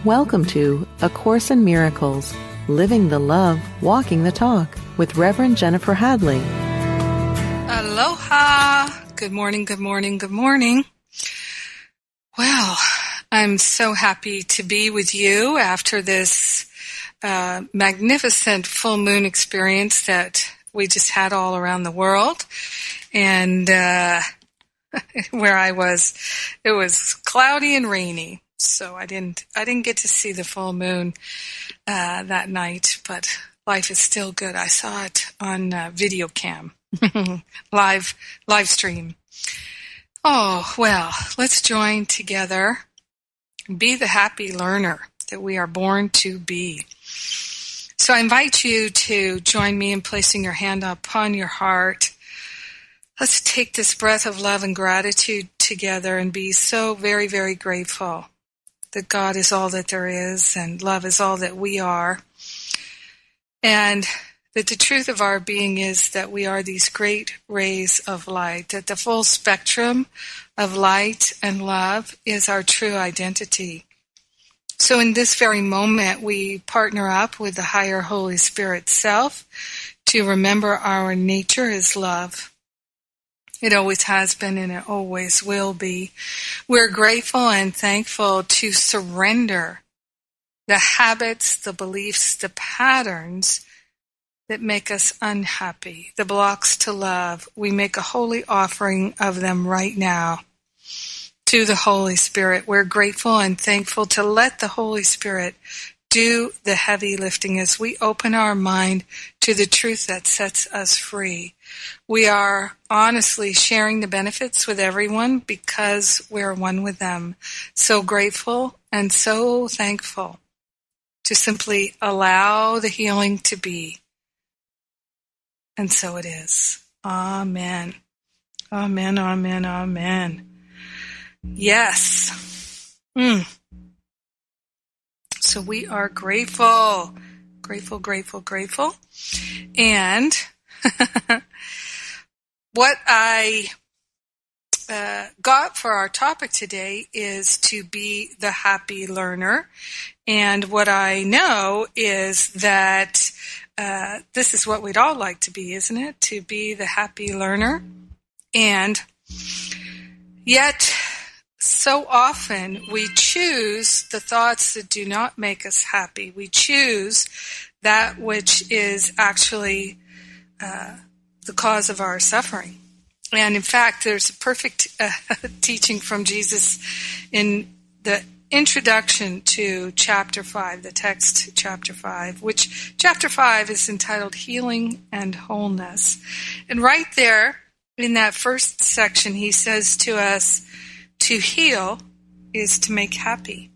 Welcome to A Course in Miracles, Living the Love, Walking the Talk with Reverend Jennifer Hadley. Aloha! Good morning, good morning, good morning. Well, I'm so happy to be with you after this magnificent full moon experience that we just had all around the world. And where I was, it was cloudy and rainy. So I didn't get to see the full moon that night, but life is still good. I saw it on video cam, live stream. Oh, well, let's join together. Be the happy learner that we are born to be. So I invite you to join me in placing your hand upon your heart. Let's take this breath of love and gratitude together and be so very, very grateful that God is all that there is and love is all that we are. And that the truth of our being is that we are these great rays of light, that the full spectrum of light and love is our true identity. So in this very moment, we partner up with the higher Holy Spirit self to remember our nature is love. It always has been and it always will be. We're grateful and thankful to surrender the habits, the beliefs, the patterns that make us unhappy, the blocks to love. We make a holy offering of them right now to the Holy Spirit. We're grateful and thankful to let the Holy Spirit do the heavy lifting as we open our mind to the truth that sets us free. We are honestly sharing the benefits with everyone because we're one with them. So grateful and so thankful to simply allow the healing to be. And so it is. Amen. Amen, amen, amen. Yes. So we are grateful. Grateful, grateful, grateful. And what I got for our topic today is to be the happy learner. And what I know is that this is what we'd all like to be, isn't it? To be the happy learner. And yet, so often we choose the thoughts that do not make us happy. We choose that which is actually the cause of our suffering. And in fact, there's a perfect teaching from Jesus in the introduction to chapter 5, the text chapter 5, which chapter 5 is entitled Healing and Wholeness. And right there in that first section, he says to us, to heal is to make happy.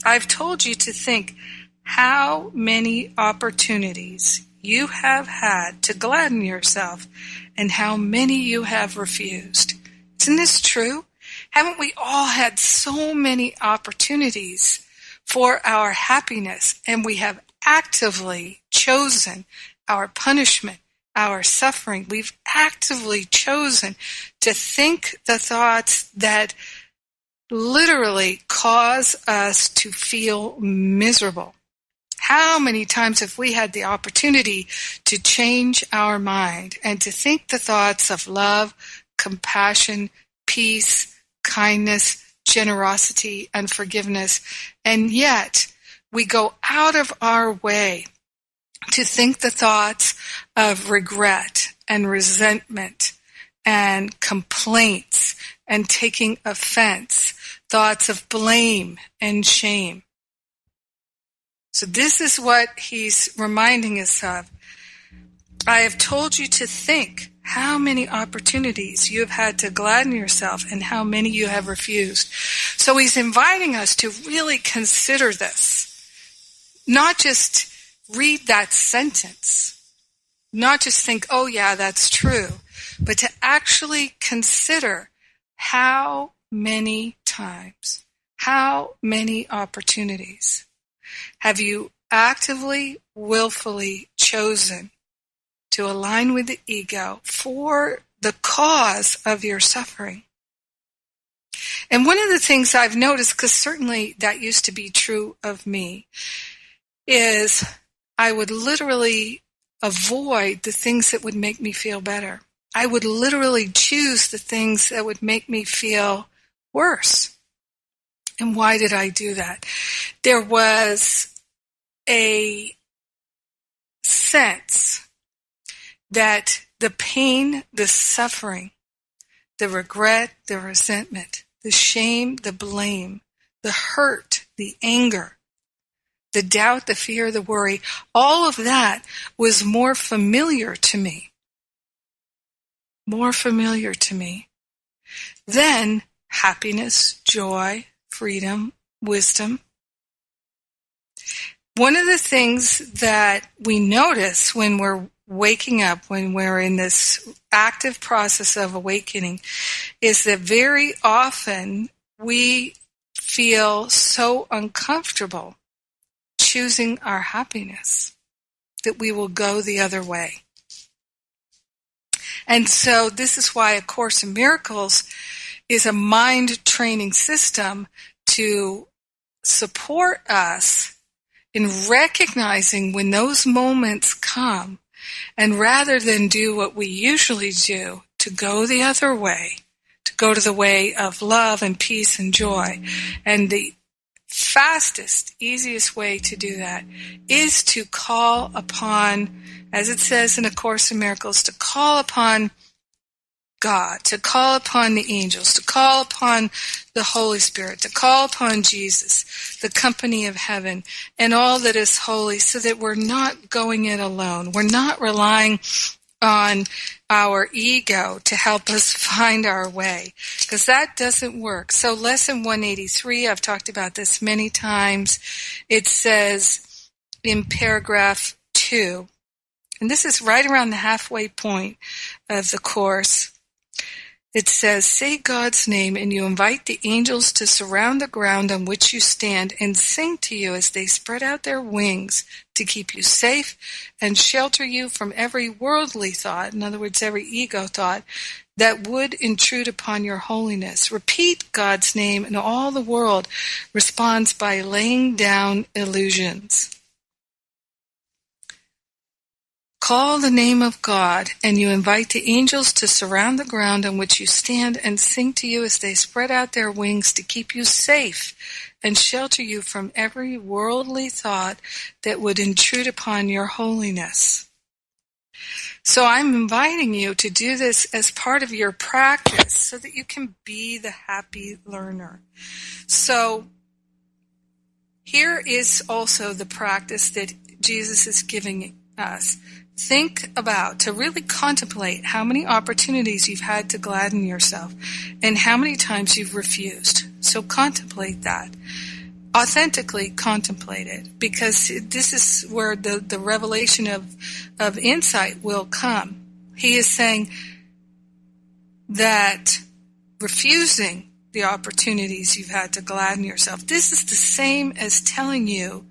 I've told you to think how many opportunities you have had to gladden yourself and how many you have refused. Isn't this true? Haven't we all had so many opportunities for our happiness, and we have actively chosen our punishment, our suffering? We've actively chosen to think the thoughts that literally cause us to feel miserable. How many times have we had the opportunity to change our mind and to think the thoughts of love, compassion, peace, kindness, generosity, and forgiveness, and yet we go out of our way to think the thoughts of regret and resentment and complaints and taking offense, thoughts of blame and shame. So this is what he's reminding us of. I have told you to think how many opportunities you have had to gladden yourself and how many you have refused. So he's inviting us to really consider this. Not just read that sentence. Not just think, oh yeah, that's true. But to actually consider how many times, how many opportunities have you actively, willfully chosen to align with the ego for the cause of your suffering? And one of the things I've noticed, because certainly that used to be true of me, is I would literally avoid the things that would make me feel better. I would literally choose the things that would make me feel worse. And why did I do that? There was a sense that the pain, the suffering, the regret, the resentment, the shame, the blame, the hurt, the anger, the doubt, the fear, the worry, all of that was more familiar to me than happiness, joy, freedom, wisdom. One of the things that we notice when we're waking up, when we're in this active process of awakening, is that very often we feel so uncomfortable choosing our happiness that we will go the other way. And so this is why A Course in Miracles is a mind training system to support us in recognizing when those moments come, and rather than do what we usually do, to go the other way, to go to the way of love and peace and joy. And the fastest, easiest way to do that is to call upon, as it says in A Course in Miracles, to call upon God, to call upon the angels, to call upon the Holy Spirit, to call upon Jesus, the company of heaven, and all that is holy, so that we're not going it alone. We're not relying on our ego to help us find our way, because that doesn't work. So lesson 183, I've talked about this many times. It says in paragraph 2, and this is right around the halfway point of the Course. It says, say God's name and you invite the angels to surround the ground on which you stand and sing to you as they spread out their wings to keep you safe and shelter you from every worldly thought, in other words, every ego thought, that would intrude upon your holiness. Repeat God's name and all the world responds by laying down illusions. Call the name of God, and you invite the angels to surround the ground on which you stand and sing to you as they spread out their wings to keep you safe and shelter you from every worldly thought that would intrude upon your holiness. So I'm inviting you to do this as part of your practice so that you can be the happy learner. So here is also the practice that Jesus is giving us. Think about, to really contemplate how many opportunities you've had to gladden yourself and how many times you've refused. So contemplate that. Authentically contemplate it, because this is where the revelation of insight will come. He is saying that refusing the opportunities you've had to gladden yourself, this is the same as telling you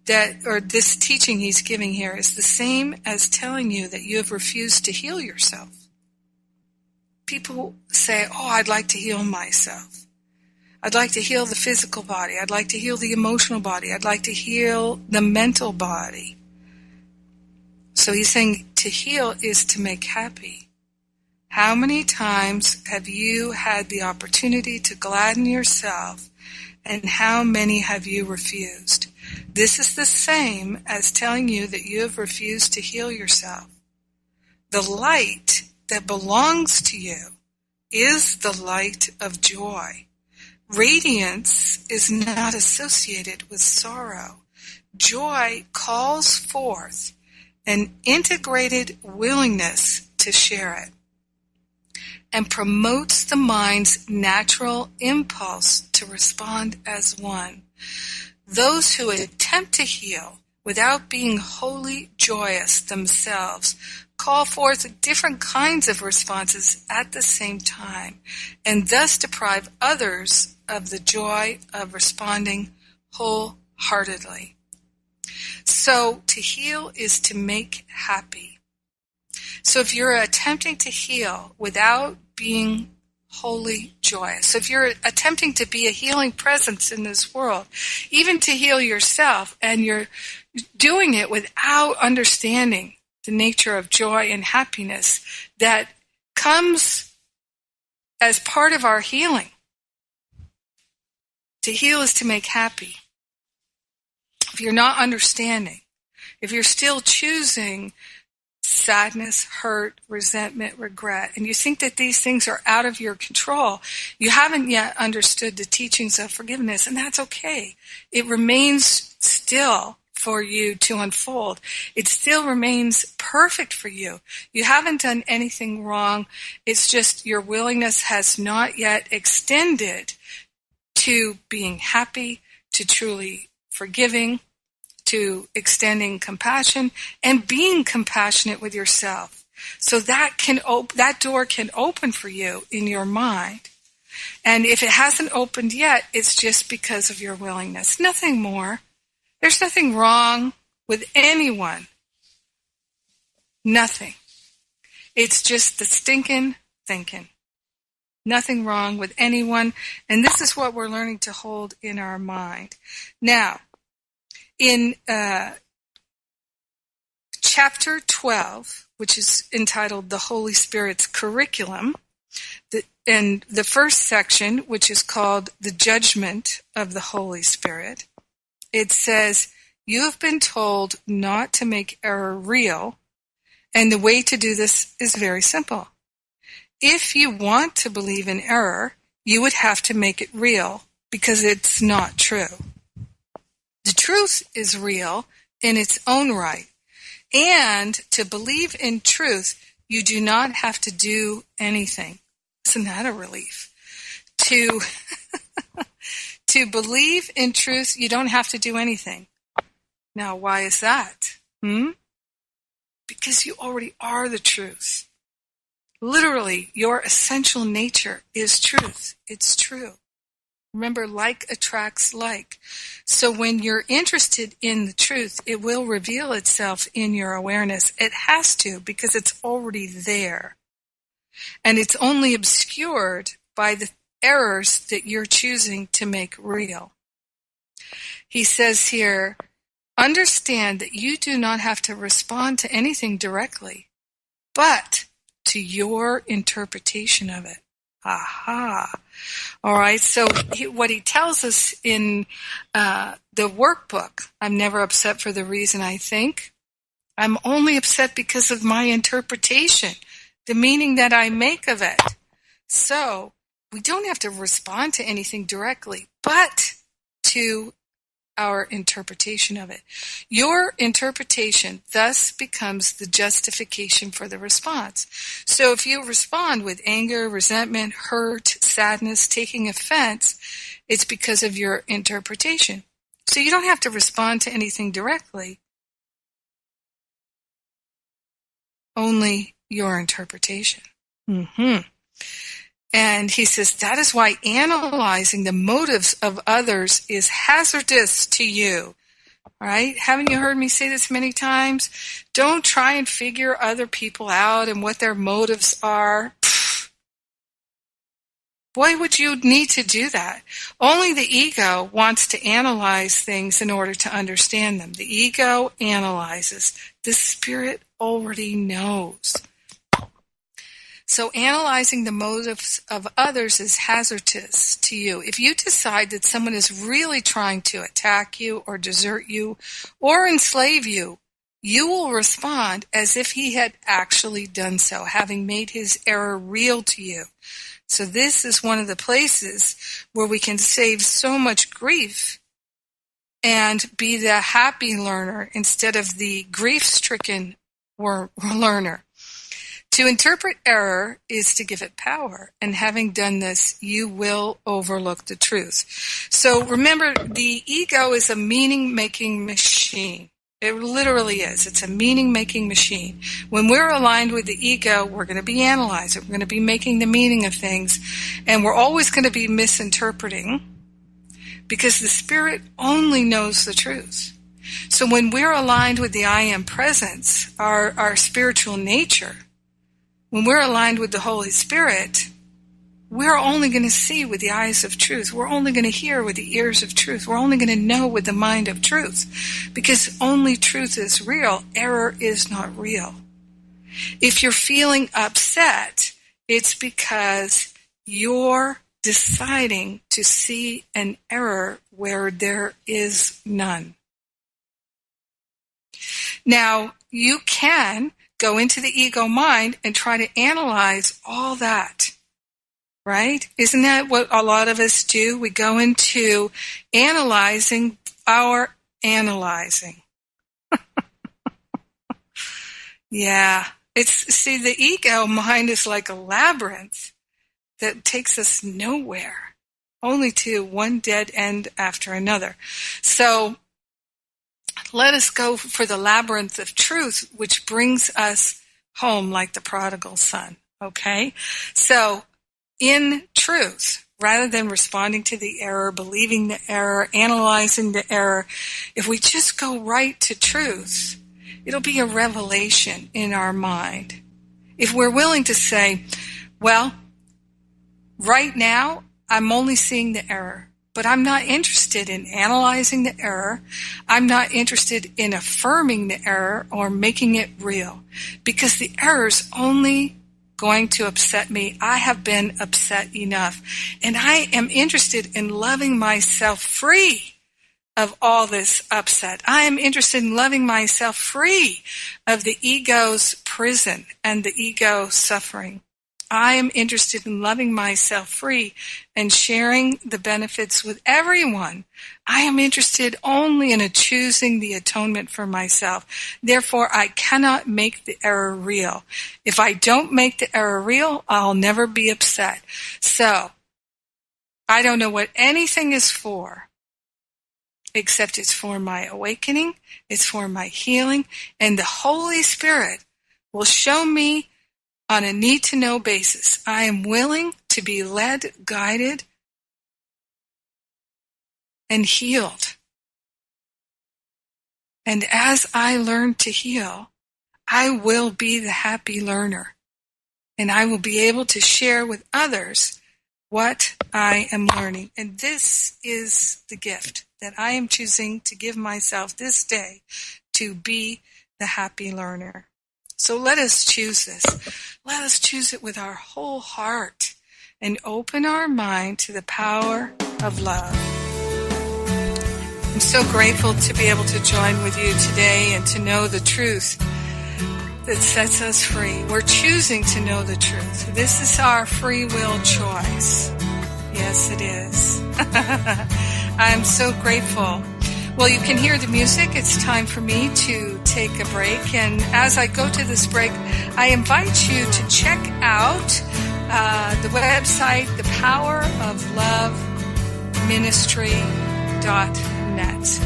that, or this teaching he's giving here is the same as telling you that you have refused to heal yourself. People say, oh, I'd like to heal myself. I'd like to heal the physical body. I'd like to heal the emotional body. I'd like to heal the mental body. So he's saying to heal is to make happy. How many times have you had the opportunity to gladden yourself, and how many have you refused? This is the same as telling you that you have refused to heal yourself. The light that belongs to you is the light of joy. Radiance is not associated with sorrow. Joy calls forth an integrated willingness to share it and promotes the mind's natural impulse to respond as one. Those who attempt to heal without being wholly joyous themselves call forth different kinds of responses at the same time, and thus deprive others of the joy of responding wholeheartedly. So to heal is to make happy. So if you're attempting to heal without being wholly joyous. So if you're attempting to be a healing presence in this world, even to heal yourself, and you're doing it without understanding the nature of joy and happiness that comes as part of our healing. To heal is to make happy. If you're not understanding, if you're still choosing sadness, hurt, resentment, regret, and you think that these things are out of your control, you haven't yet understood the teachings of forgiveness, and that's okay. It remains still for you to unfold. It still remains perfect for you. You haven't done anything wrong. It's just your willingness has not yet extended to being happy, to truly forgiving, to extending compassion, and being compassionate with yourself. So that that door can open for you in your mind. And if it hasn't opened yet, it's just because of your willingness. Nothing more. There's nothing wrong with anyone. Nothing. It's just the stinking thinking. Nothing wrong with anyone. And this is what we're learning to hold in our mind. Now, in chapter 12, which is entitled The Holy Spirit's Curriculum, and the first section, which is called The Judgment of the Holy Spirit, it says, "You have been told not to make error real, and the way to do this is very simple. If you want to believe in error, you would have to make it real, because it's not true. The truth is real in its own right, and to believe in truth, you do not have to do anything." Isn't that a relief? To believe in truth, you don't have to do anything. Now, why is that? Because you already are the truth. Literally, your essential nature is truth. It's true. Remember, like attracts like. So when you're interested in the truth, it will reveal itself in your awareness. It has to, because it's already there. And it's only obscured by the errors that you're choosing to make real. He says here, understand that you do not have to respond to anything directly, but to your interpretation of it. Aha. All right, so what he tells us in the workbook, I'm never upset for the reason I think. I'm only upset because of my interpretation, the meaning that I make of it. So we don't have to respond to anything directly, but to our interpretation of it. Your interpretation thus becomes the justification for the response. So if you respond with anger, resentment, hurt, sadness, taking offense, it's because of your interpretation. So you don't have to respond to anything directly, only your interpretation. And he says that is why analyzing the motives of others is hazardous to you. All right? Haven't you heard me say this many times? Don't try and figure other people out and what their motives are. Why would you need to do that? Only the ego wants to analyze things in order to understand them. The ego analyzes. The spirit already knows. So analyzing the motives of others is hazardous to you. If you decide that someone is really trying to attack you or desert you or enslave you, you will respond as if he had actually done so, having made his error real to you. So this is one of the places where we can save so much grief and be the happy learner instead of the grief-stricken learner. To interpret error is to give it power, and having done this, you will overlook the truth. So remember, the ego is a meaning-making machine. It literally is. It's a meaning-making machine. When we're aligned with the ego, we're going to be analyzing. We're going to be making the meaning of things, and we're always going to be misinterpreting, because the spirit only knows the truth. So when we're aligned with the I Am Presence, our spiritual nature, when we're aligned with the Holy Spirit, we're only going to see with the eyes of truth. We're only going to hear with the ears of truth. We're only going to know with the mind of truth. Because only truth is real. Error is not real. If you're feeling upset, it's because you're deciding to see an error where there is none. Now, you can go into the ego mind and try to analyze all that. Right? Isn't that what a lot of us do? We go into analyzing our analyzing. Yeah. See, the ego mind is like a labyrinth that takes us nowhere, only to one dead end after another. So let us go for the labyrinth of truth, which brings us home like the prodigal son. Okay? So, in truth, rather than responding to the error, believing the error, analyzing the error, if we just go right to truth, it'll be a revelation in our mind. If we're willing to say, well, right now, I'm only seeing the error, but I'm not interested in analyzing the error. I'm not interested in affirming the error or making it real, because the error is only going to upset me. I have been upset enough. And I am interested in loving myself free of all this upset. I am interested in loving myself free of the ego's prison and the ego suffering. I am interested in loving myself free and sharing the benefits with everyone. I am interested only in choosing the atonement for myself. Therefore, I cannot make the error real. If I don't make the error real, I'll never be upset. So, I don't know what anything is for, except it's for my awakening, it's for my healing, and the Holy Spirit will show me on a need-to-know basis. I am willing to be led, guided, and healed. And as I learn to heal, I will be the happy learner. And I will be able to share with others what I am learning. And this is the gift that I am choosing to give myself this day, to be the happy learner. So let us choose this. Let us choose it with our whole heart and open our mind to the power of love. I'm so grateful to be able to join with you today and to know the truth that sets us free. We're choosing to know the truth. This is our free will choice. Yes, it is. I'm so grateful. Well, you can hear the music. It's time for me to take a break. And as I go to this break, I invite you to check out the website, thepowerofloveministry.net.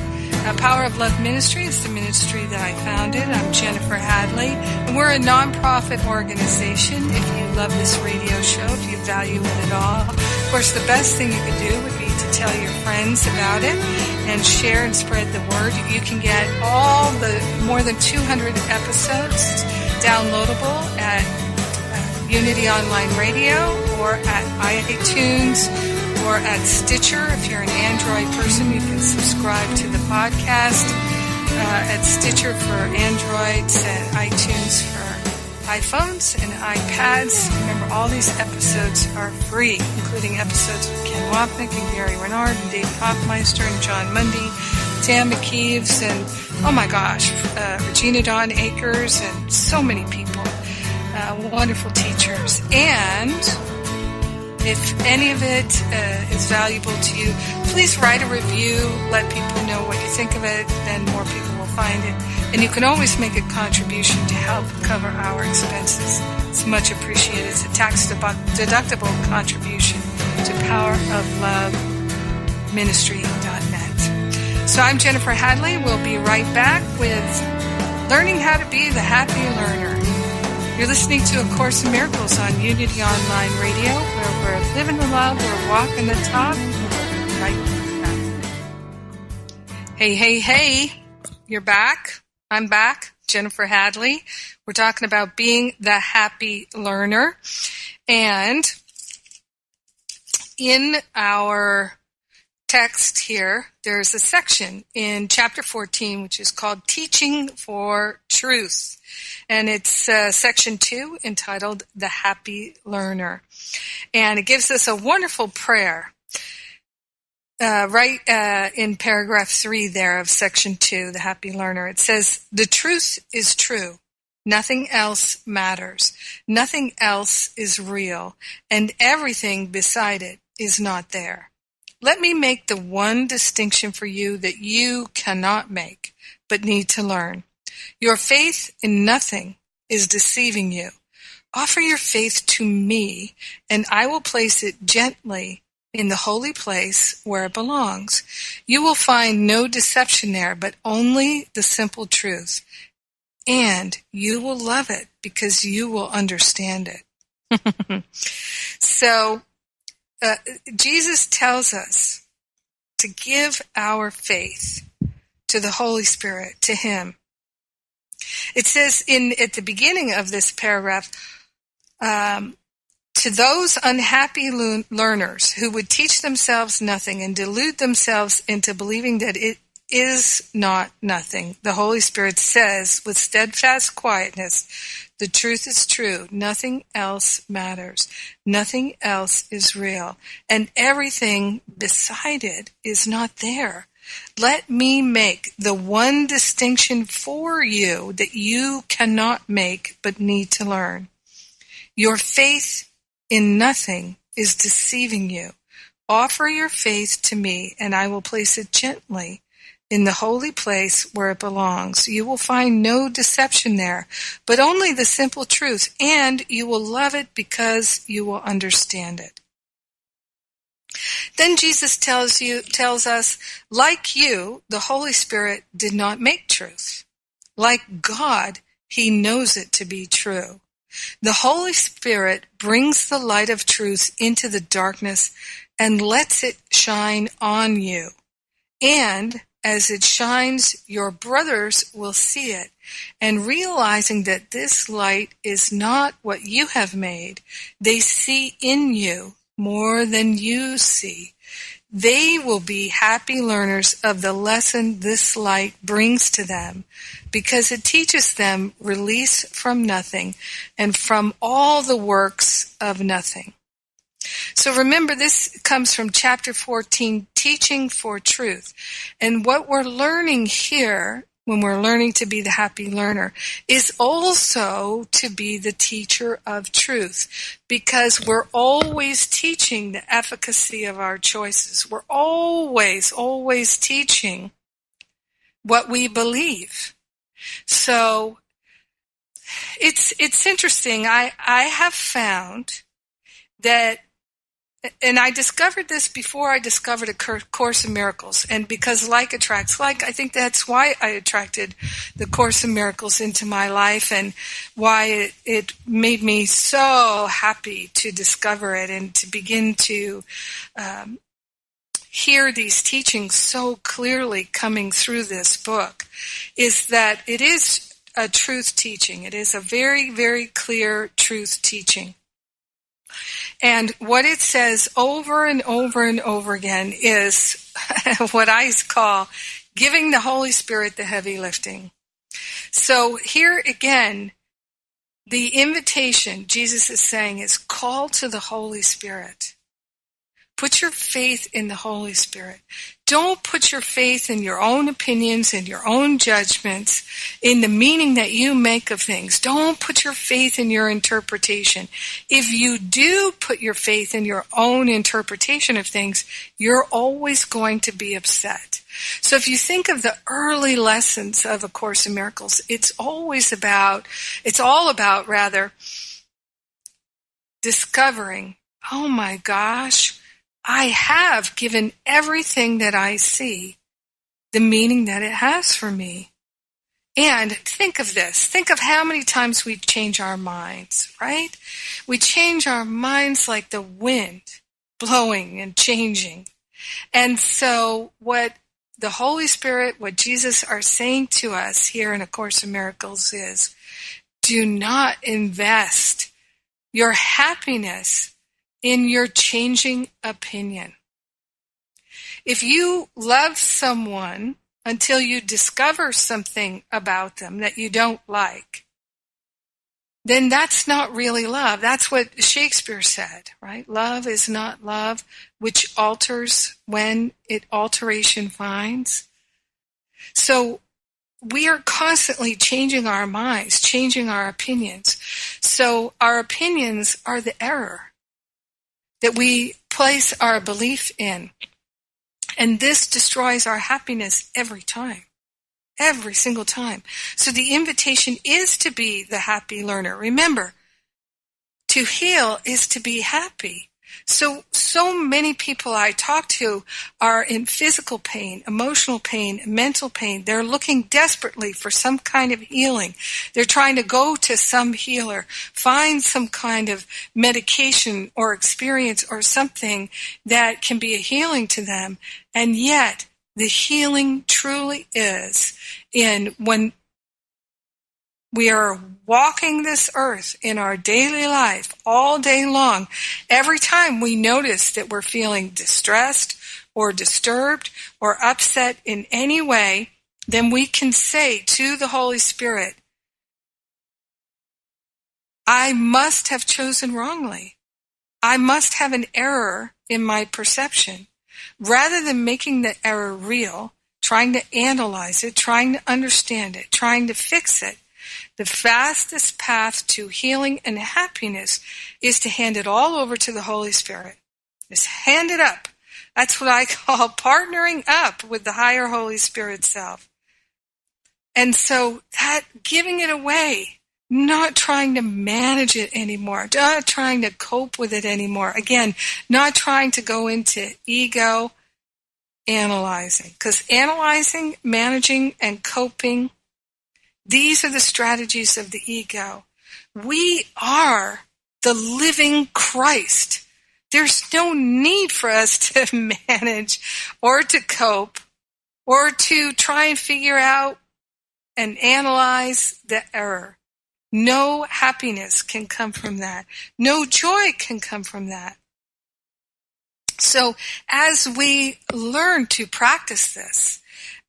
Power of Love Ministry is the ministry that I founded. I'm Jennifer Hadley, and we're a nonprofit organization. If you love this radio show, if you value it at all, of course, the best thing you could do would be to tell your friends about it and share and spread the word. You can get all the more than 200 episodes downloadable at Unity Online Radio or at iTunes or at Stitcher. If you're an Android person, you can subscribe to the podcast at Stitcher for Androids and iTunes for iPhones and iPads. Remember, all these episodes are free, including episodes with Ken Wapnick and Gary Renard and David Hoffmeister and John Mundy, Tam McKeeves, and, oh my gosh, Regina Dawn Akers, and so many people, wonderful teachers. And if any of it is valuable to you, please write a review. Let people know what you think of it. Then more people will find it. And you can always make a contribution to help cover our expenses. It's much appreciated. It's a tax-deductible contribution to powerofloveministry.net. So I'm Jennifer Hadley. We'll be right back with Learning How to Be the Happy Learner. You're listening to A Course in Miracles on Unity Online Radio, where we're living the love, we're walking the talk, we're right back. Hey, hey, hey, you're back. I'm back, Jennifer Hadley. We're talking about being the happy learner. And in our text here, there's a section in chapter 14 which is called Teaching for Truth. And it's section 2 entitled The Happy Learner. And it gives us a wonderful prayer in paragraph 3 there of section 2, The Happy Learner. It says, "The truth is true. Nothing else matters. Nothing else is real. And everything beside it is not there. Let me make the one distinction for you that you cannot make, but need to learn. Your faith in nothing is deceiving you. Offer your faith to me, and I will place it gently in the holy place where it belongs. You will find no deception there, but only the simple truth. And you will love it because you will understand it." So, Jesus tells us to give our faith to the Holy Spirit, to Him. It says at the beginning of this paragraph, to those unhappy learners who would teach themselves nothing and delude themselves into believing that it is not nothing, the Holy Spirit says with steadfast quietness, the truth is true. Nothing else matters. Nothing else is real. And everything beside it is not there. Let me make the one distinction for you that you cannot make but need to learn. Your faith in nothing is deceiving you. Offer your faith to me, and I will place it gently in the holy place where it belongs. You will find no deception there, but only the simple truth, and you will love it because you will understand it. Then Jesus tells us, like you, the Holy Spirit did not make truth. Like God, He knows it to be true. The Holy Spirit brings the light of truth into the darkness and lets it shine on you. And as it shines, your brothers will see it, and realizing that this light is not what you have made, they see in you more than you see. They will be happy learners of the lesson this light brings to them, because it teaches them release from nothing and from all the works of nothing. So remember, this comes from chapter 14, Teaching for Truth. And what we're learning here, when we're learning to be the happy learner, is also to be the teacher of truth. Because we're always teaching the efficacy of our choices. We're always, always teaching what we believe. So it's interesting. I have found that, and I discovered this before I discovered A Course in Miracles. And because like attracts like, I think that's why I attracted the Course in Miracles into my life, and why it made me so happy to discover it and to begin to hear these teachings so clearly coming through this book, is that it is a truth teaching. It is a very, very clear truth teaching. And what it says over and over and over again is what I call giving the Holy Spirit the heavy lifting. So here again, the invitation Jesus is saying is call to the Holy Spirit. Put your faith in the Holy Spirit. Don't put your faith in your own opinions and your own judgments, in the meaning that you make of things. Don't put your faith in your interpretation. If you do put your faith in your own interpretation of things, you're always going to be upset. So if you think of the early lessons of A Course in Miracles, it's all about discovering, oh my gosh, I have given everything that I see the meaning that it has for me. And think of this. Think of how many times we change our minds, right? We change our minds like the wind, blowing and changing. And so what the Holy Spirit, what Jesus are saying to us here in A Course in Miracles is, do not invest your happiness in your changing opinion. If you love someone until you discover something about them that you don't like, then that's not really love. That's what Shakespeare said, right? Love is not love, which alters when it alteration finds. So we are constantly changing our minds, changing our opinions. So our opinions are the error that we place our belief in. And this destroys our happiness every time. Every single time. So the invitation is to be the happy learner. Remember, to heal is to be happy. So many people I talk to are in physical pain, emotional pain, mental pain. They're looking desperately for some kind of healing. They're trying to go to some healer, find some kind of medication or experience or something that can be a healing to them. And yet, the healing truly is in when we are walking this earth in our daily life all day long. Every time we notice that we're feeling distressed or disturbed or upset in any way, then we can say to the Holy Spirit, I must have chosen wrongly. I must have an error in my perception. Rather than making the error real, trying to analyze it, trying to understand it, trying to fix it, the fastest path to healing and happiness is to hand it all over to the Holy Spirit. Just hand it up. That's what I call partnering up with the higher Holy Spirit self. And so that giving it away, not trying to manage it anymore, not trying to cope with it anymore. Again, not trying to go into ego analyzing. Because analyzing, managing, and coping, these are the strategies of the ego. We are the living Christ. There's no need for us to manage or to cope or to try and figure out and analyze the error. No happiness can come from that. No joy can come from that. So as we learn to practice this,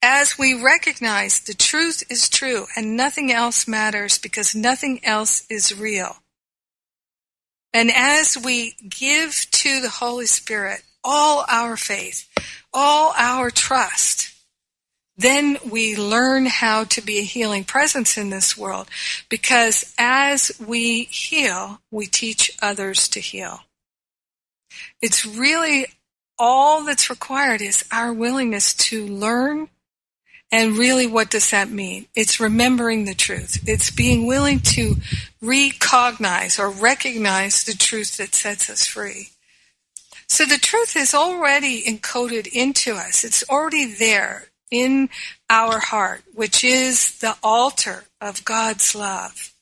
as we recognize the truth is true and nothing else matters because nothing else is real, and as we give to the Holy Spirit all our faith, all our trust, then we learn how to be a healing presence in this world, because as we heal, we teach others to heal. It's really all that's required is our willingness to learn. And really, what does that mean? It's remembering the truth. It's being willing to recognize or recognize the truth that sets us free. So the truth is already encoded into us. It's already there in our heart, which is the altar of God's love.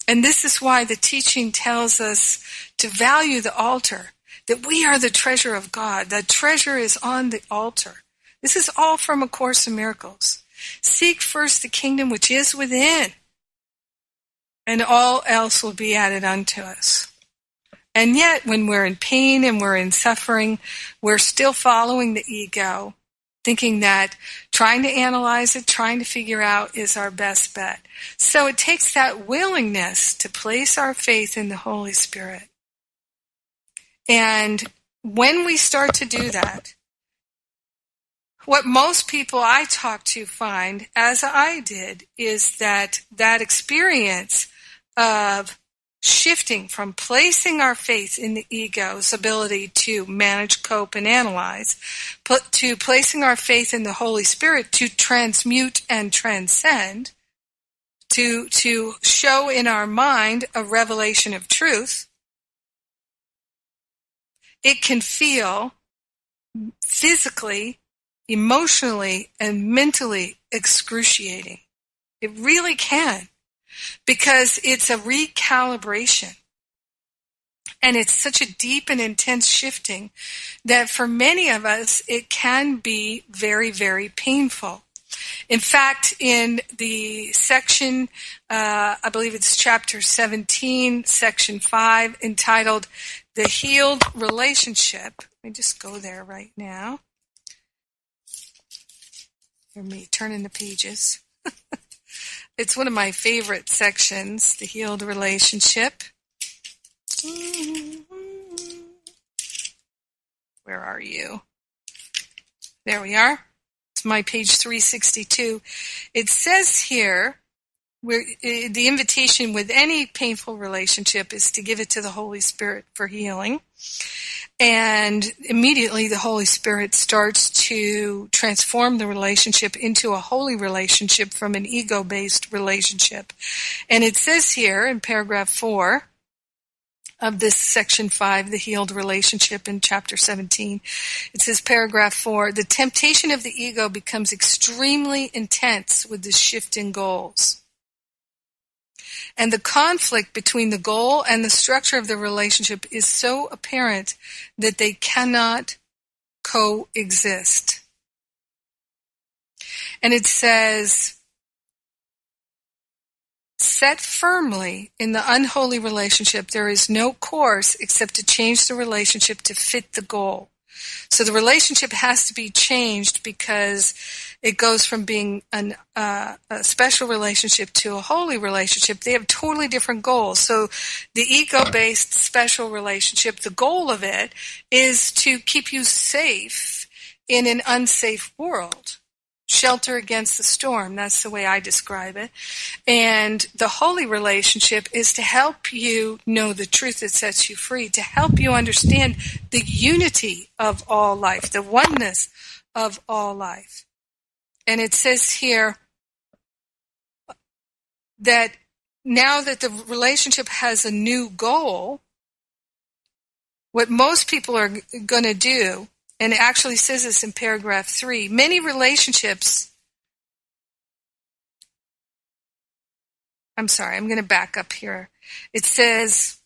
And this is why the teaching tells us to value the altar, that we are the treasure of God. The treasure is on the altar. This is all from A Course in Miracles. Seek first the kingdom which is within, and all else will be added unto us. And yet, when we're in pain and we're in suffering, we're still following the ego, thinking that trying to analyze it, trying to figure out is our best bet. So it takes that willingness to place our faith in the Holy Spirit. And when we start to do that, what most people I talk to find, as I did, is that experience of shifting from placing our faith in the ego's ability to manage, cope, and analyze, to placing our faith in the Holy Spirit to transmute and transcend, to show in our mind a revelation of truth, it can feel physically, emotionally, and mentally excruciating. It really can, because it's a recalibration. And it's such a deep and intense shifting that for many of us, it can be very, very painful. In fact, in the section, I believe it's chapter 17, section 5, entitled The Healed Relationship. Let me just go there right now. Hear me turning the pages. It's one of my favorite sections, The Healed Relationship. Where are you? There we are. It's my page 362. It says here, where the invitation with any painful relationship is to give it to the Holy Spirit for healing. And immediately the Holy Spirit starts to transform the relationship into a holy relationship from an ego-based relationship. And it says here in paragraph 4 of this section 5, the healed relationship in chapter 17, it says paragraph 4, the temptation of the ego becomes extremely intense with the shift in goals. And the conflict between the goal and the structure of the relationship is so apparent that they cannot coexist. And it says, set firmly in the unholy relationship, there is no course except to change the relationship to fit the goal. So the relationship has to be changed because it goes from being a special relationship to a holy relationship. They have totally different goals. So the ego-based special relationship, the goal of it is to keep you safe in an unsafe world. Shelter against the storm. That's the way I describe it. And the holy relationship is to help you know the truth that sets you free, to help you understand the unity of all life, the oneness of all life. And it says here that now that the relationship has a new goal, what most people are going to do, and it actually says this in paragraph 3, many relationships, I'm sorry, I'm going to back up here. It says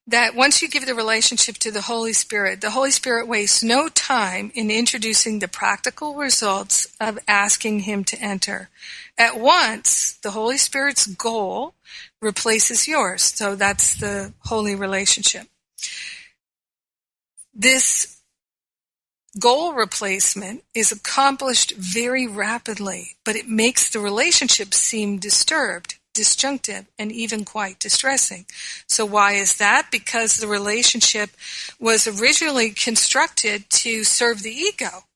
that once you give the relationship to the Holy Spirit wastes no time in introducing the practical results of asking Him to enter. At once, the Holy Spirit's goal replaces yours. So that's the holy relationship. This goal replacement is accomplished very rapidly, but it makes the relationship seem disturbed, disjunctive, and even quite distressing. So why is that? Because the relationship was originally constructed to serve the ego,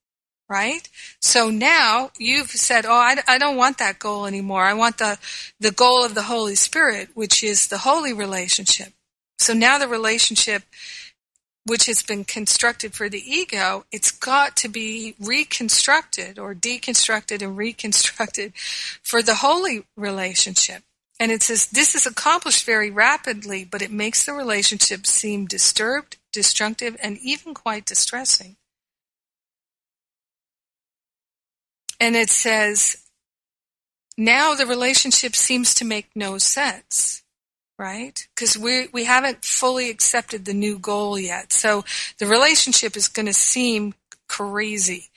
right? So now you've said, I don't want that goal anymore. I want the goal of the Holy Spirit, which is the holy relationship. So now the relationship which has been constructed for the ego, it's got to be reconstructed or deconstructed and reconstructed for the holy relationship. And it says this is accomplished very rapidly, but it makes the relationship seem disturbed, disjunctive, and even quite distressing. And it says, now the relationship seems to make no sense. Right? Because we haven't fully accepted the new goal yet. So the relationship is going to seem crazy.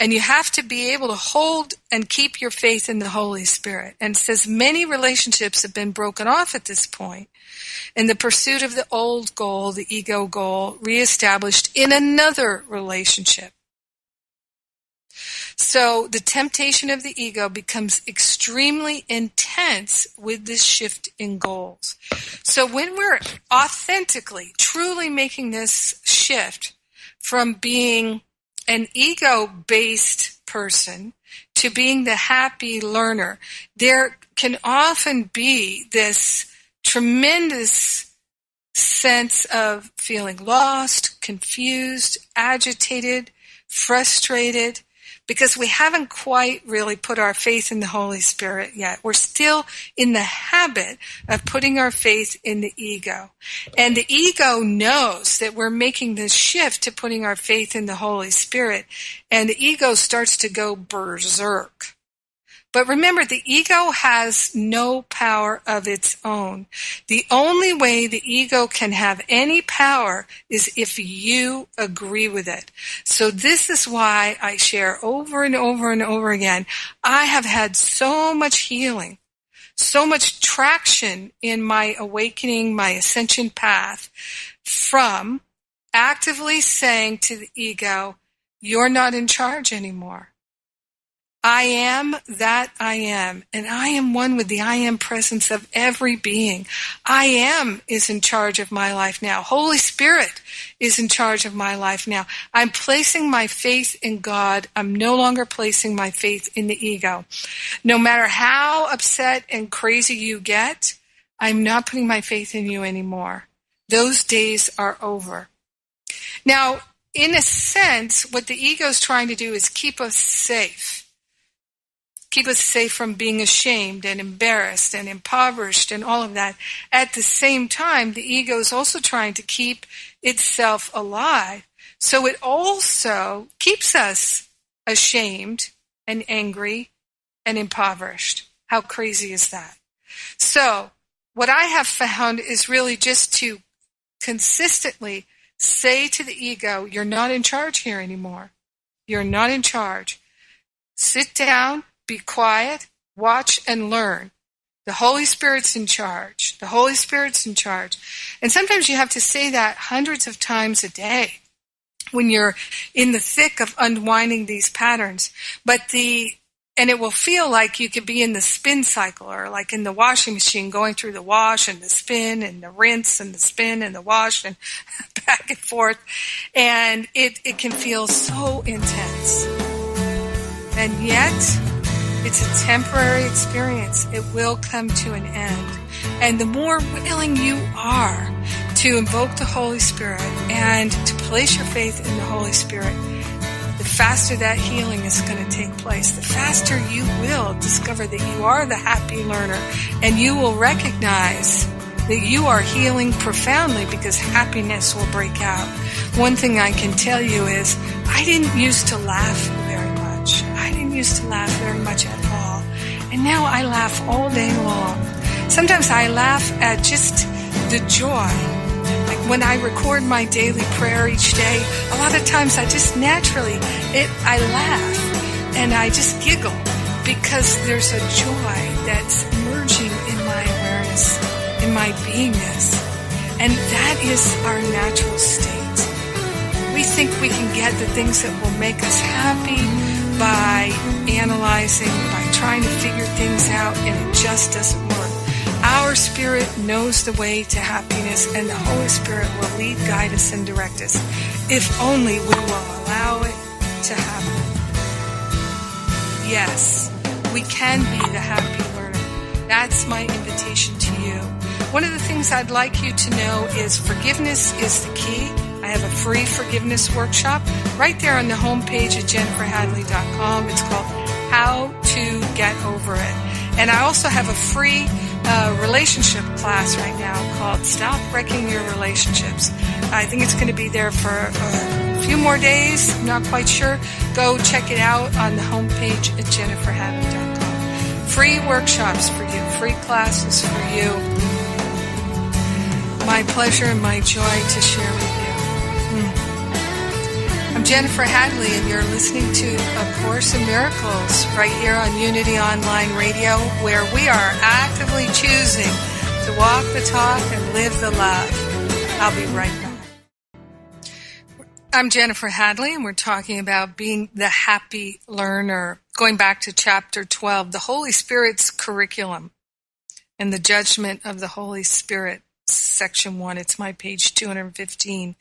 And you have to be able to hold and keep your faith in the Holy Spirit. And it says many relationships have been broken off at this point in the pursuit of the old goal, the ego goal, reestablished in another relationship. So the temptation of the ego becomes extremely intense with this shift in goals. So when we're authentically, truly making this shift from being an ego-based person to being the happy learner, there can often be this tremendous sense of feeling lost, confused, agitated, frustrated, because we haven't quite really put our faith in the Holy Spirit yet. We're still in the habit of putting our faith in the ego. And the ego knows that we're making this shift to putting our faith in the Holy Spirit. And the ego starts to go berserk. But remember, the ego has no power of its own. The only way the ego can have any power is if you agree with it. So this is why I share over and over and over again. I have had so much healing, so much traction in my awakening, my ascension path, from actively saying to the ego, you're not in charge anymore. I am that I am, and I am one with the I am presence of every being. I am is in charge of my life now. Holy Spirit is in charge of my life now. I'm placing my faith in God. I'm no longer placing my faith in the ego. No matter how upset and crazy you get, I'm not putting my faith in you anymore. Those days are over. Now, in a sense, what the ego is trying to do is keep us safe. Keep us safe from being ashamed and embarrassed and impoverished and all of that. At the same time, the ego is also trying to keep itself alive. So it also keeps us ashamed and angry and impoverished. How crazy is that? So what I have found is really just to consistently say to the ego, you're not in charge here anymore. You're not in charge. Sit down. Be quiet, watch, and learn. The Holy Spirit's in charge. The Holy Spirit's in charge. And sometimes you have to say that hundreds of times a day when you're in the thick of unwinding these patterns. And it will feel like you could be in the spin cycle, or like in the washing machine, going through the wash and the spin and the rinse and the spin and the wash and back and forth. And it can feel so intense. And yet, it's a temporary experience. It will come to an end. And the more willing you are to invoke the Holy Spirit and to place your faith in the Holy Spirit, the faster that healing is going to take place. The faster you will discover that you are the happy learner, and you will recognize that you are healing profoundly because happiness will break out. One thing I can tell you is I didn't used to laugh very much. I didn't used to laugh very much at all. And now I laugh all day long. Sometimes I laugh at just the joy. Like when I record my daily prayer each day, a lot of times I just naturally, I laugh and I just giggle because there's a joy that's emerging in my awareness, in my beingness. And that is our natural state. We think we can get the things that will make us happy by analyzing, by trying to figure things out, and it just doesn't work. Our spirit knows the way to happiness, and the Holy Spirit will lead, guide us, and direct us, if only we will allow it to happen. Yes, we can be the happy learner. That's my invitation to you. One of the things I'd like you to know is forgiveness is the key. I have a free forgiveness workshop right there on the homepage at jenniferhadley.com. It's called How to Get Over It. And I also have a free relationship class right now called Stop Wrecking Your Relationships. I think it's going to be there for a few more days. I'm not quite sure. Go check it out on the homepage at jenniferhadley.com. Free workshops for you, free classes for you. My pleasure and my joy to share with you. I'm Jennifer Hadley, and you're listening to A Course in Miracles right here on Unity Online Radio, where we are actively choosing to walk the talk and live the love. I'll be right back. I'm Jennifer Hadley, and we're talking about being the happy learner. Going back to Chapter 12, the Holy Spirit's curriculum and the judgment of the Holy Spirit, Section 1. It's my page 215.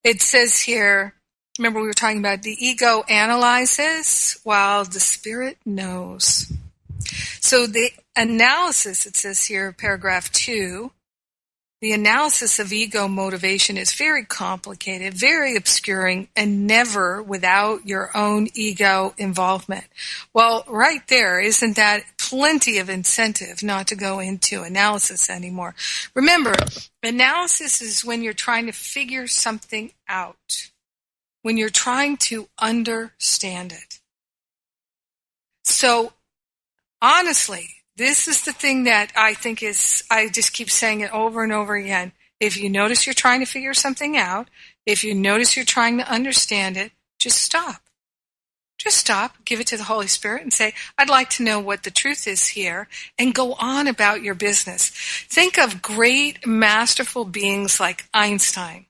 It says here, remember we were talking about the ego analyzes while the spirit knows. So the analysis, it says here, paragraph 2, the analysis of ego motivation is very complicated, very obscuring, and never without your own ego involvement. Well, right there, isn't that plenty of incentive not to go into analysis anymore? Remember, analysis is when you're trying to figure something out, when you're trying to understand it. So honestly, this is the thing that I think is, I just keep saying it over and over again. If you notice you're trying to figure something out, if you notice you're trying to understand it, just stop. Just stop, give it to the Holy Spirit and say, I'd like to know what the truth is here, and go on about your business. Think of great, masterful beings like Einstein,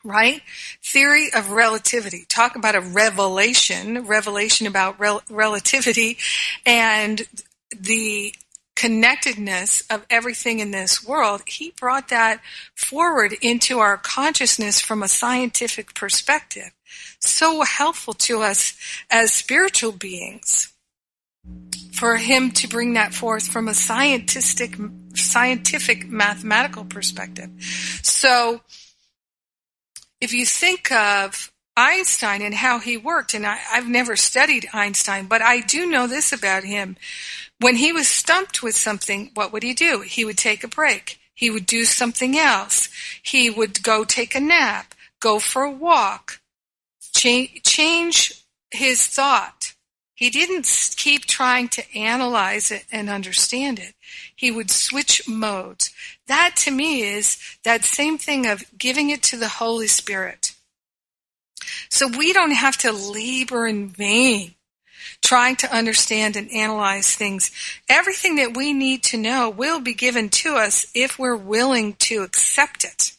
right? Theory of relativity. Talk about a revelation about relativity and the connectedness of everything in this world. He brought that forward into our consciousness from a scientific perspective. So helpful to us as spiritual beings for him to bring that forth from a scientific mathematical perspective. So if you think of Einstein and how he worked, and I've never studied Einstein, but I do know this about him. When he was stumped with something, what would he do? He would take a break. He would do something else. He would go take a nap, go for a walk, change his thought. He didn't keep trying to analyze it and understand it. He would switch modes. That to me is that same thing of giving it to the Holy Spirit. So we don't have to labor in vain trying to understand and analyze things. Everything that we need to know will be given to us if we're willing to accept it,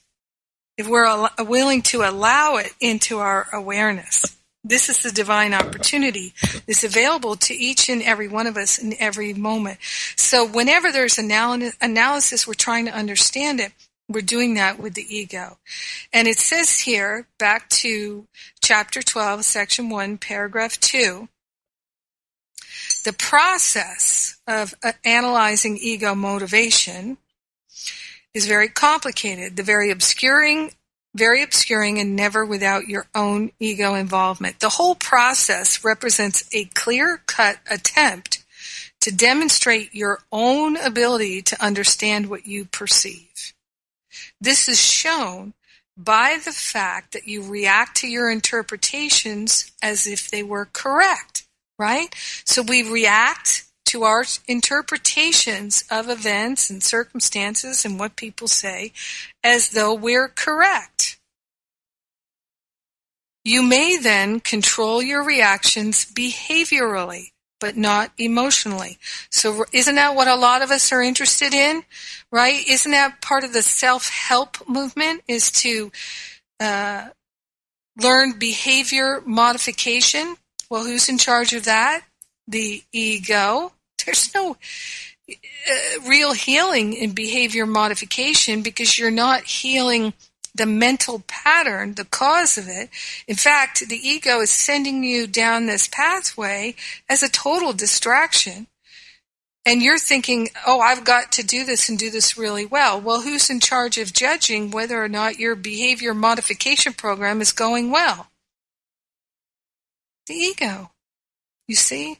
if we're willing to allow it into our awareness. This is the divine opportunity that's available to each and every one of us in every moment. So whenever there's analysis, we're trying to understand it. We're doing that with the ego. And it says here, back to chapter 12, section 1, paragraph 2, the process of analyzing ego motivation is very complicated. The very obscuring and never without your own ego involvement. The whole process represents a clear-cut attempt to demonstrate your own ability to understand what you perceive. This is shown by the fact that you react to your interpretations as if they were correct, right? So we react to our interpretations of events and circumstances and what people say as though we're correct. You may then control your reactions behaviorally, but not emotionally. So isn't that what a lot of us are interested in, right? Isn't that part of the self-help movement, is to learn behavior modification? Well, who's in charge of that? The ego. There's no real healing in behavior modification because you're not healing the mental pattern, the cause of it. In fact, the ego is sending you down this pathway as a total distraction. And you're thinking, oh, I've got to do this and do this really well. Well, who's in charge of judging whether or not your behavior modification program is going well? The ego. You see?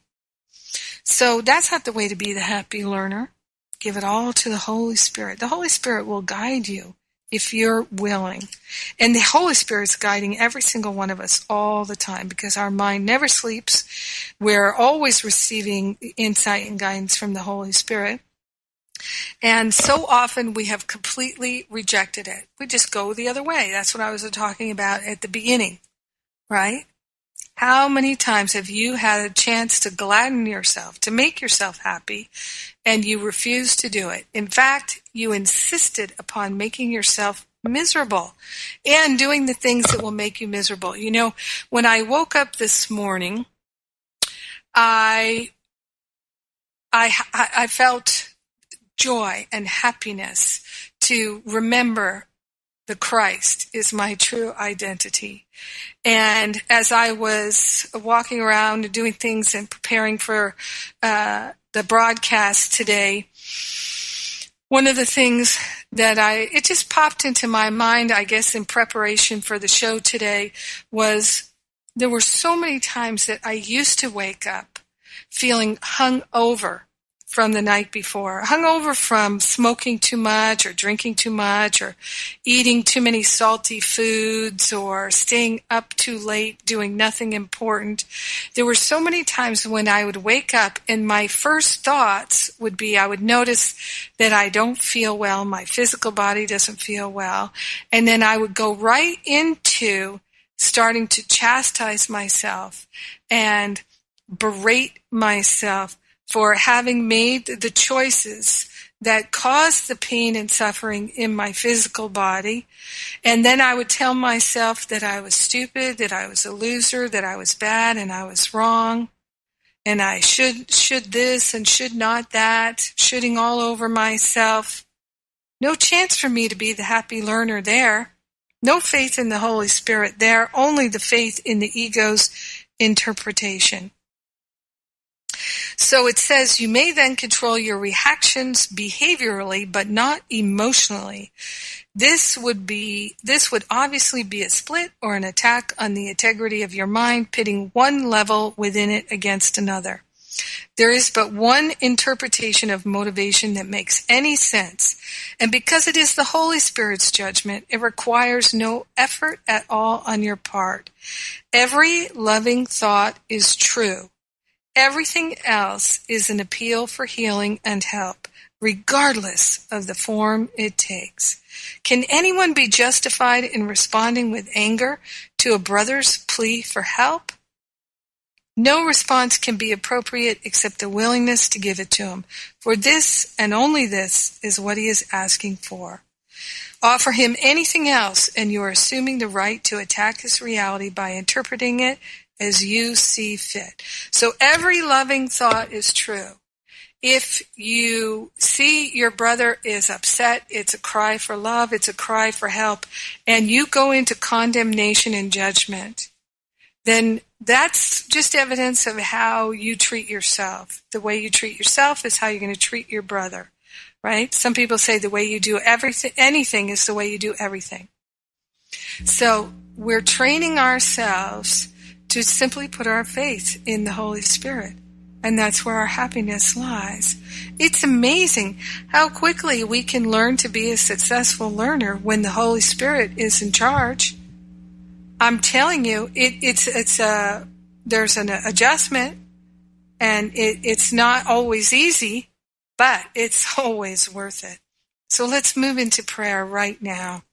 So that's not the way to be the happy learner. Give it all to the Holy Spirit. The Holy Spirit will guide you if you're willing. And the Holy Spirit's guiding every single one of us all the time because our mind never sleeps. We're always receiving insight and guidance from the Holy Spirit. And so often we have completely rejected it. We just go the other way. That's what I was talking about at the beginning, right? How many times have you had a chance to gladden yourself, to make yourself happy, and you refused to do it? In fact, you insisted upon making yourself miserable and doing the things that will make you miserable. You know, when I woke up this morning, I felt joy and happiness to remember the Christ is my true identity. And as I was walking around and doing things and preparing for the broadcast today, one of the things that it just popped into my mind, I guess, in preparation for the show today, was there were so many times that I used to wake up feeling hung over, from the night before, hungover from smoking too much or drinking too much or eating too many salty foods or staying up too late doing nothing important. There were so many times when I would wake up and my first thoughts would be, I would notice that I don't feel well, my physical body doesn't feel well, and then I would go right into starting to chastise myself and berate myself for having made the choices that caused the pain and suffering in my physical body. And then I would tell myself that I was stupid, that I was a loser, that I was bad and I was wrong, and I should this and should not that, shooting all over myself. No chance for me to be the happy learner there. No faith in the Holy Spirit there, only the faith in the ego's interpretation. So it says, you may then control your reactions behaviorally, but not emotionally. This would obviously be a split or an attack on the integrity of your mind, pitting one level within it against another. There is but one interpretation of motivation that makes any sense, and because it is the Holy Spirit's judgment, it requires no effort at all on your part. Every loving thought is true. Everything else is an appeal for healing and help, regardless of the form it takes. Can anyone be justified in responding with anger to a brother's plea for help? No response can be appropriate except the willingness to give it to him, for this and only this is what he is asking for. Offer him anything else, and you are assuming the right to attack his reality by interpreting it as you see fit. So every loving thought is true. If you see your brother is upset, it's a cry for love, it's a cry for help, and you go into condemnation and judgment, then that's just evidence of how you treat yourself. The way you treat yourself is how you're going to treat your brother, right? Some people say the way you do anything is the way you do everything. So we're training ourselves to simply put our faith in the Holy Spirit. And that's where our happiness lies. It's amazing how quickly we can learn to be a successful learner when the Holy Spirit is in charge. I'm telling you, there's an adjustment, and it's not always easy, but it's always worth it. So let's move into prayer right now.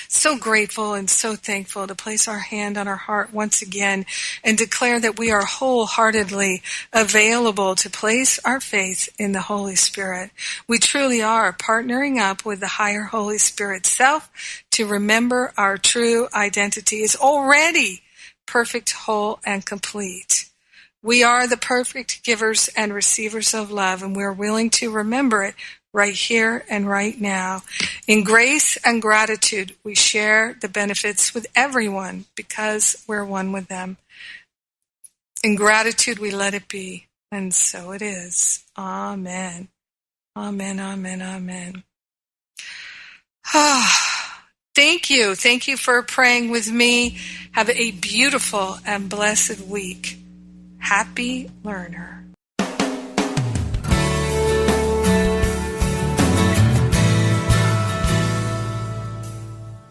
So grateful and so thankful to place our hand on our heart once again and declare that we are wholeheartedly available to place our faith in the Holy Spirit. We truly are partnering up with the higher Holy Spirit self to remember our true identity is already perfect, whole, and complete. We are the perfect givers and receivers of love, and we're willing to remember it right here and right now. In grace and gratitude, we share the benefits with everyone because we're one with them. In gratitude, we let it be, and so it is. Amen. Amen, amen, amen. Thank you. Thank you for praying with me. Have a beautiful and blessed week. Happy learner.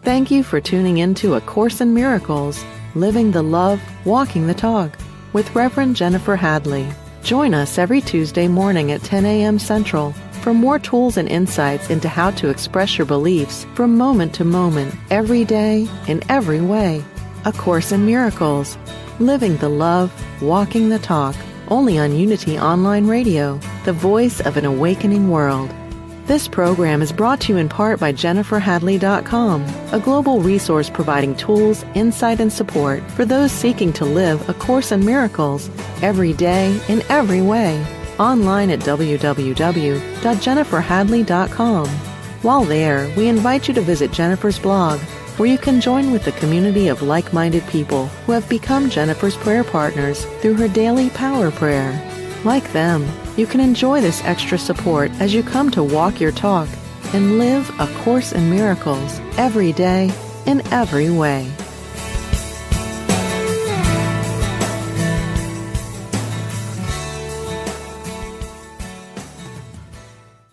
Thank you for tuning in to A Course in Miracles, Living the Love, Walking the Talk, with Reverend Jennifer Hadley. Join us every Tuesday morning at 10 a.m. Central for more tools and insights into how to express your beliefs from moment to moment, every day, in every way. A Course in Miracles, Living the Love, Walking the Talk, only on Unity Online Radio, the voice of an awakening world. This program is brought to you in part by JenniferHadley.com, a global resource providing tools, insight, and support for those seeking to live A Course in Miracles every day in every way. Online at www.jenniferhadley.com. While there, we invite you to visit Jennifer's blog, where you can join with the community of like-minded people who have become Jennifer's prayer partners through her daily power prayer. Like them, you can enjoy this extra support as you come to walk your talk and live A Course in Miracles every day in every way.